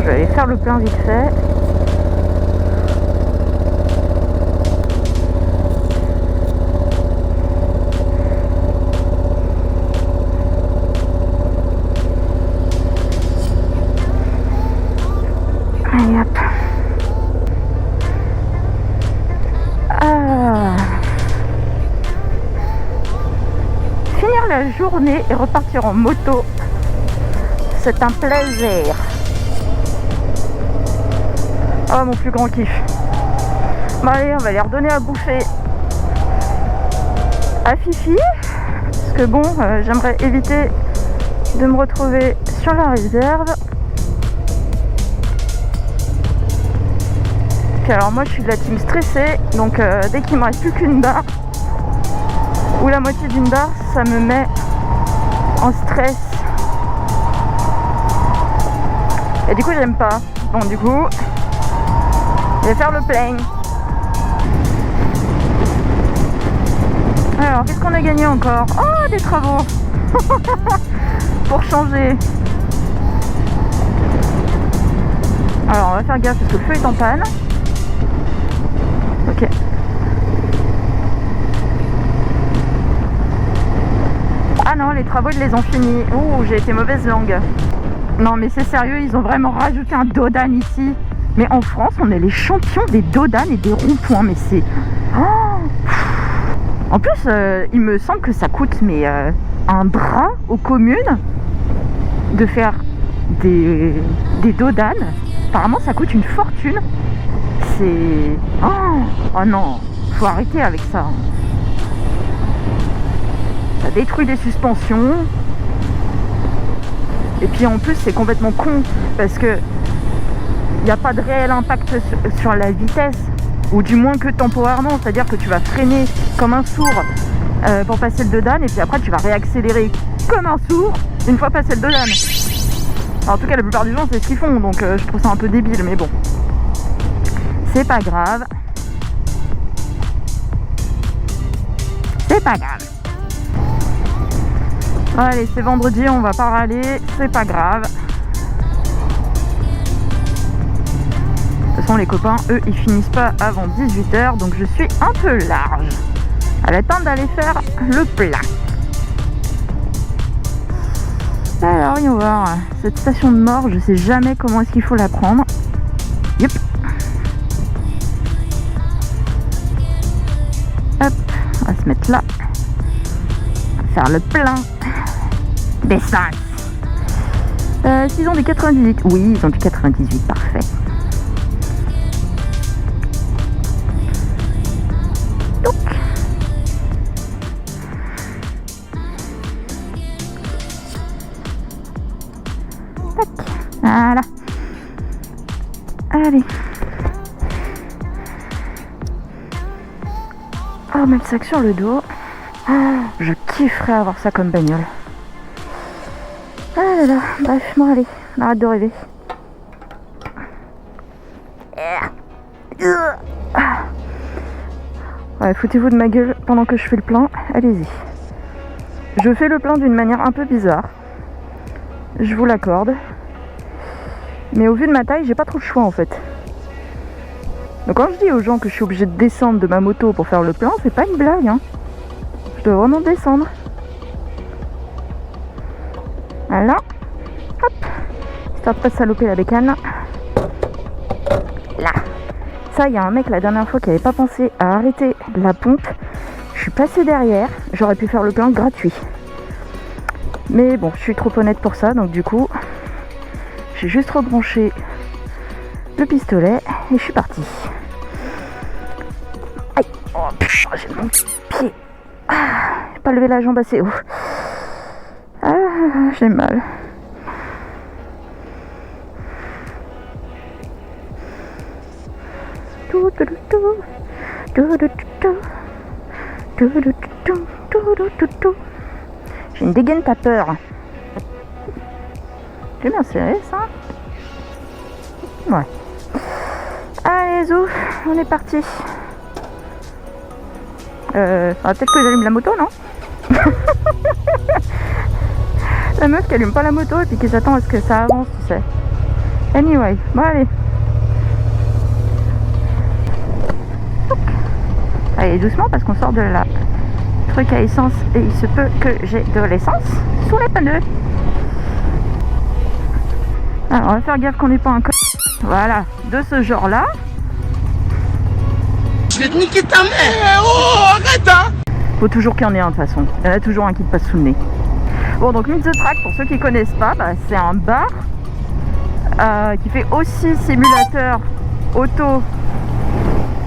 je vais aller faire le plein vite fait. Allez hop. Finir la journée et repartir en moto, c'est un plaisir. Oh, mon plus grand kiff. Bon allez, on va les redonner à bouffer à Fifi, parce que bon, j'aimerais éviter de me retrouver sur la réserve. Puis alors moi je suis de la team stressée, donc dès qu'il me reste plus qu'une barre ou la moitié d'une barre, ça me met en stress. Et du coup j'aime pas. Bon du coup, je vais faire le plein. Alors qu'est-ce qu'on a gagné encore? Oh, des travaux pour changer. Alors on va faire gaffe parce que le feu est en panne. Ok. Ah non, les travaux ils les ont finis. Ouh, j'ai été mauvaise langue. Non mais c'est sérieux, ils ont vraiment rajouté un dodan ici. Mais en France, on est les champions des dodanes et des ronds-points. Mais c'est... Oh, en plus, il me semble que ça coûte un bras aux communes de faire des dodanes. Apparemment, ça coûte une fortune. C'est... Oh non, faut arrêter avec ça. Ça détruit les suspensions. Et puis en plus, c'est complètement con parce que il n'y a pas de réel impact sur la vitesse, ou du moins que temporairement, c'est-à-dire que tu vas freiner comme un sourd pour passer le dodan, et puis après tu vas réaccélérer comme un sourd une fois passé le dodan. Alors, en tout cas, la plupart du gens, c'est ce qu'ils font, donc je trouve ça un peu débile, mais bon. C'est pas grave. C'est pas grave. Allez, c'est vendredi, on va pas râler, c'est pas grave. De toute façon, les copains, eux, ils finissent pas avant 18h, donc je suis un peu large. À l'attente d'aller faire le plat. Alors, voyons voir. Cette station de mort, je sais jamais comment est-ce qu'il faut la prendre. Yep. Hop, on va se mettre là. On va faire le plein d'essence. S'ils ont du 98. Oui, ils ont du 98, parfait. Donc. Tac. Voilà. Allez. Oh, mettre le sac sur le dos. Oh, je kifferais avoir ça comme bagnole. Ah là là, bref, bon allez, on arrête de rêver. Ouais, foutez-vous de ma gueule pendant que je fais le plein, allez-y. Je fais le plein d'une manière un peu bizarre. Je vous l'accorde. Mais au vu de ma taille, j'ai pas trop le choix en fait. Donc quand je dis aux gens que je suis obligée de descendre de ma moto pour faire le plein, c'est pas une blague, hein. Je dois vraiment descendre. Voilà. Hop. Histoire de pas saloper la bécane. Là. Ça, il y a un mec la dernière fois qui avait pas pensé à arrêter la pompe. Je suis passée derrière. J'aurais pu faire le plein gratuit. Mais bon, je suis trop honnête pour ça. Donc du coup, j'ai juste rebranché le pistolet et je suis partie. Aïe. Oh putain, j'ai mon pied. J'ai pas levé la jambe assez haut. Ah, j'ai mal. J'ai une dégaine, t'as peur. C'est bien serré ça. Ouais. Allez zou, on est parti. Peut-être que j'allume la moto, non? La meuf qui allume pas la moto et puis qui s'attend à ce que ça avance, tu sais. Anyway, bon allez. Allez, doucement parce qu'on sort de la truc à essence et il se peut que j'ai de l'essence sous les pneus. Alors, on va faire gaffe qu'on n'ait pas un voilà, de ce genre-là. Je vais te niquer ta mère. Oh, arrête hein. Faut toujours qu'il y en ait un de toute façon. Il y en a toujours un qui te passe sous le nez. Bon, donc Meet the Track, pour ceux qui connaissent pas, bah, c'est un bar qui fait aussi simulateur auto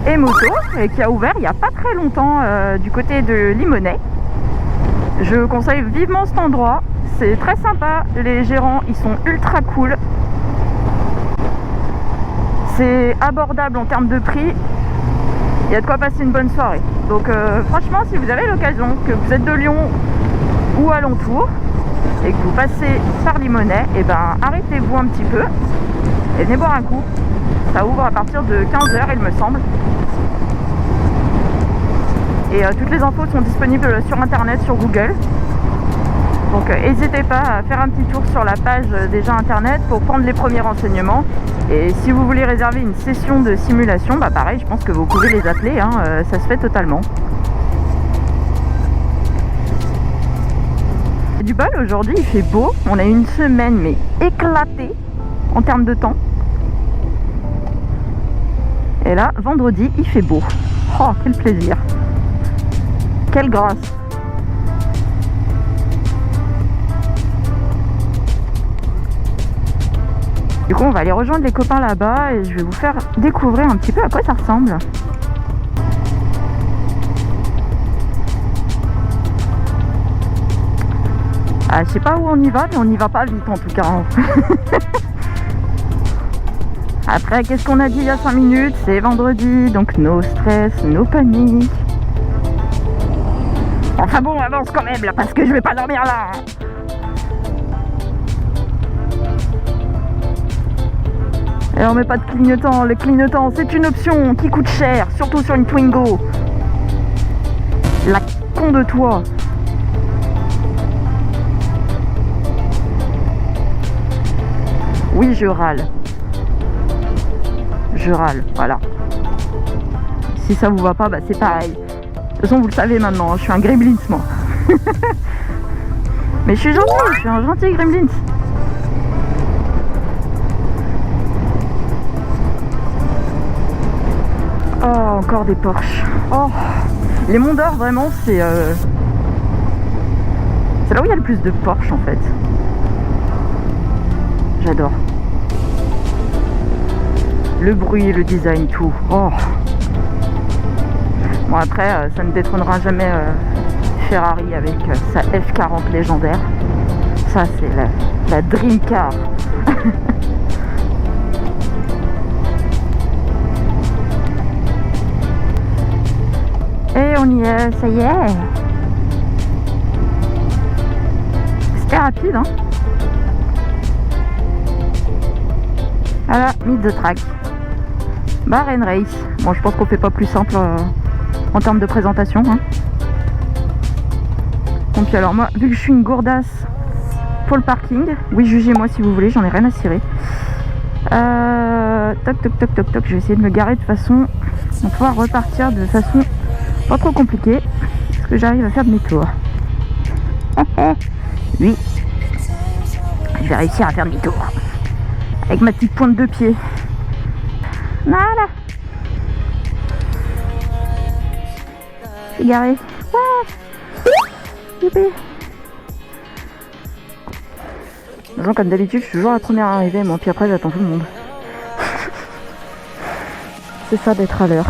et moto et qui a ouvert il n'y a pas très longtemps du côté de Limonest. Je conseille vivement cet endroit. C'est très sympa. Les gérants, ils sont ultra cool. C'est abordable en termes de prix. Il y a de quoi passer une bonne soirée. Donc franchement, si vous avez l'occasion, que vous êtes de Lyon ou alentour et que vous passez par Limonest, et ben arrêtez-vous un petit peu et venez boire un coup. Ça ouvre à partir de 15h il me semble. Et toutes les infos sont disponibles sur internet, sur Google. Donc n'hésitez pas à faire un petit tour sur la page déjà internet pour prendre les premiers renseignements. Et si vous voulez réserver une session de simulation, bah pareil, je pense que vous pouvez les appeler, hein, ça se fait totalement. Du bol, aujourd'hui il fait beau, on a une semaine mais éclatée en termes de temps. Et là, vendredi, il fait beau. Oh, quel plaisir. Quelle grâce. Du coup, on va aller rejoindre les copains là-bas et je vais vous faire découvrir un petit peu à quoi ça ressemble. Ah, je sais pas où on y va, mais on n'y va pas vite en tout cas. Après, qu'est-ce qu'on a dit il y a 5 minutes? C'est vendredi, donc no stress, no panique. Enfin bon, on avance quand même là, parce que je vais pas dormir là. Et on met pas de clignotant. Le clignotant, c'est une option qui coûte cher, surtout sur une Twingo. La con de toi. Oui, je râle. Je râle, voilà. Si ça vous va pas, bah c'est pareil. De toute façon, vous le savez maintenant, je suis un gremlins, moi. Mais je suis gentil, je suis un gentil gremlins. Oh, encore des Porsche. Oh, les Monts d'Or, vraiment, c'est là où il y a le plus de Porsche, en fait. J'adore. Le bruit, le design, tout. Oh. Bon, après, ça ne détrônera jamais Ferrari avec sa F40 légendaire. Ça, c'est la Dream Car. Et on y est, ça y est. C'était rapide, hein. Voilà, Meet the Track. Bar and Race. Bon, je pense qu'on fait pas plus simple en termes de présentation, hein. Donc alors moi, vu que je suis une gourdasse pour le parking, oui, jugez-moi si vous voulez, j'en ai rien à cirer. Toc toc toc toc toc, je vais essayer de me garer de façon à pouvoir repartir de façon pas trop compliquée, parce que j'arrive à faire demi-tour. Oui, je vais réussir à faire demi-tour avec ma petite pointe de pied. Voilà. Je suis garée. Youpi. Genre, comme d'habitude, je suis toujours la première à arriver, moi, puis après j'attends tout le monde. C'est ça d'être à l'heure.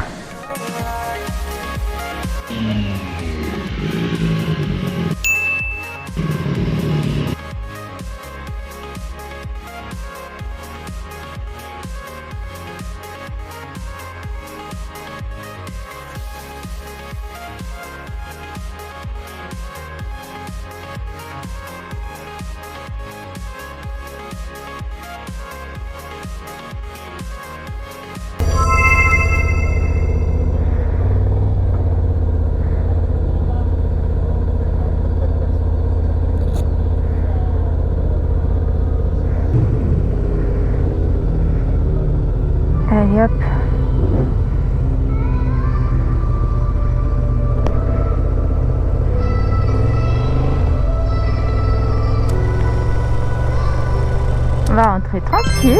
Allez hop. On va rentrer tranquille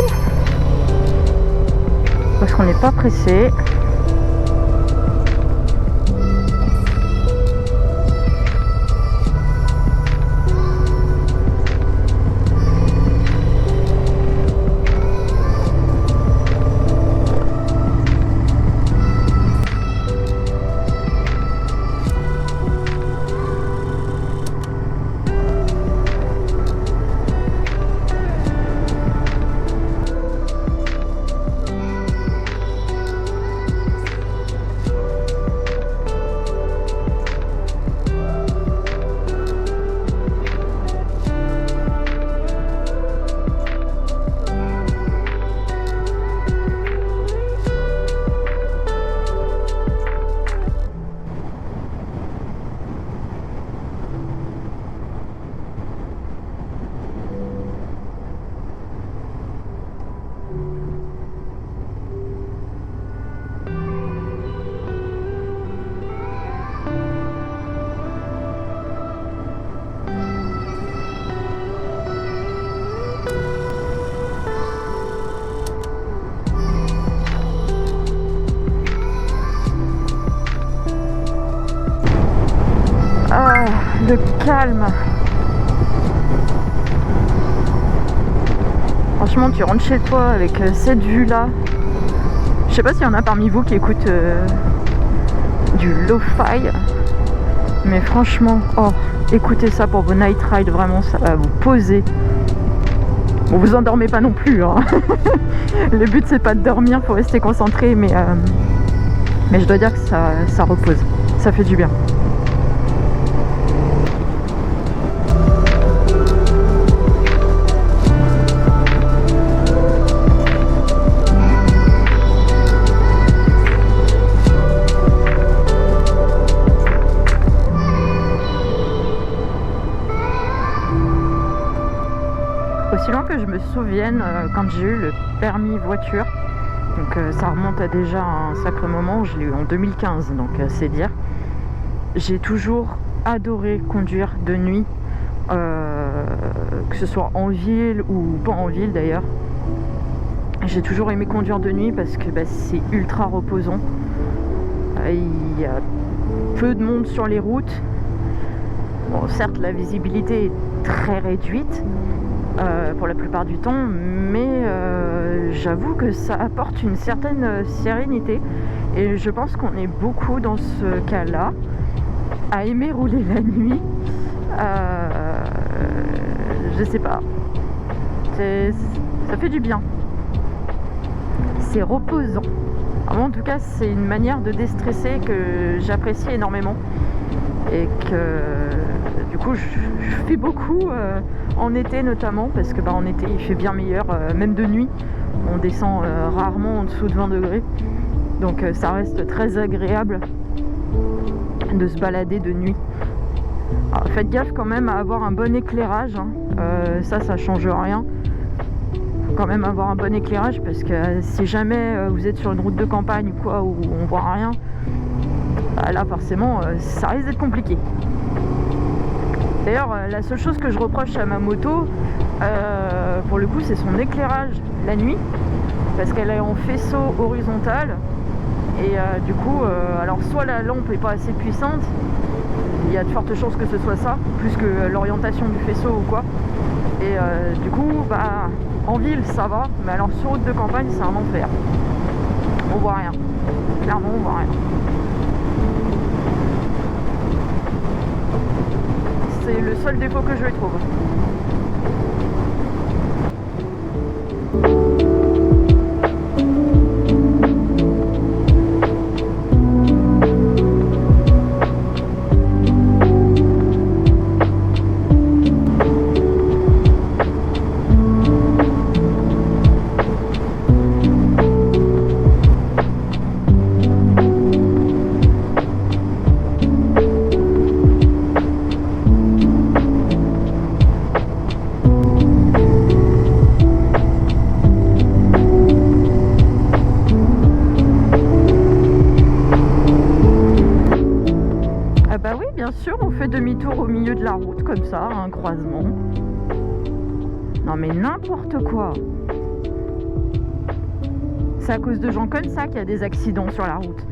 parce qu'on n'est pas pressé. Ah, le calme. Franchement, tu rentres chez toi avec cette vue-là. Je sais pas s'il y en a parmi vous qui écoutent du lo-fi. Mais franchement, oh, écoutez ça pour vos night rides, vraiment, ça va vous poser. Bon, vous endormez pas non plus, hein. Le but c'est pas de dormir, faut rester concentré, mais je dois dire que ça repose, ça fait du bien. Aussi loin que je me souvienne, quand j'ai eu le permis voiture, donc ça remonte à déjà un sacré moment, je l'ai eu en 2015, donc c'est dire. J'ai toujours adoré conduire de nuit, que ce soit en ville ou pas en ville d'ailleurs. J'ai toujours aimé conduire de nuit parce que c'est ultra reposant. Il y a peu de monde sur les routes. Bon, certes, la visibilité est très réduite pour la plupart du temps, mais j'avoue que ça apporte une certaine sérénité. Et je pense qu'on est beaucoup dans ce cas-là, à aimer rouler la nuit. Je sais pas. Ça fait du bien. C'est reposant. Alors, en tout cas, c'est une manière de déstresser que j'apprécie énormément. Et que du coup, je fais beaucoup en été notamment, parce que en été, il fait bien meilleur, même de nuit. On descend rarement en dessous de 20 degrés. Donc ça reste très agréable de se balader de nuit. Alors, faites gaffe quand même à avoir un bon éclairage, hein. Ça change rien. Faut quand même avoir un bon éclairage, parce que si jamais vous êtes sur une route de campagne ou quoi, où on voit rien, là forcément ça risque d'être compliqué. D'ailleurs, la seule chose que je reproche à ma moto, pour le coup, c'est son éclairage la nuit, parce qu'elle est en faisceau horizontal. Et du coup, alors soit la lampe n'est pas assez puissante, il y a de fortes chances que ce soit ça, plus que l'orientation du faisceau ou quoi. Et du coup, en ville ça va, mais alors sur route de campagne c'est un enfer. On voit rien. Clairement on voit rien. C'est le seul défaut que je lui trouve. demi-tour au milieu de la route, comme ça, un croisement. Non mais n'importe quoi. C'est à cause de gens comme ça qu'il y a des accidents sur la route.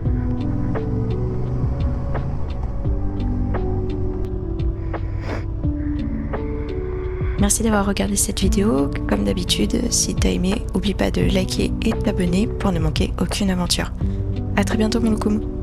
Merci d'avoir regardé cette vidéo. Comme d'habitude, si t'as aimé, oublie pas de liker et de t'abonner pour ne manquer aucune aventure. À très bientôt mon loukoum.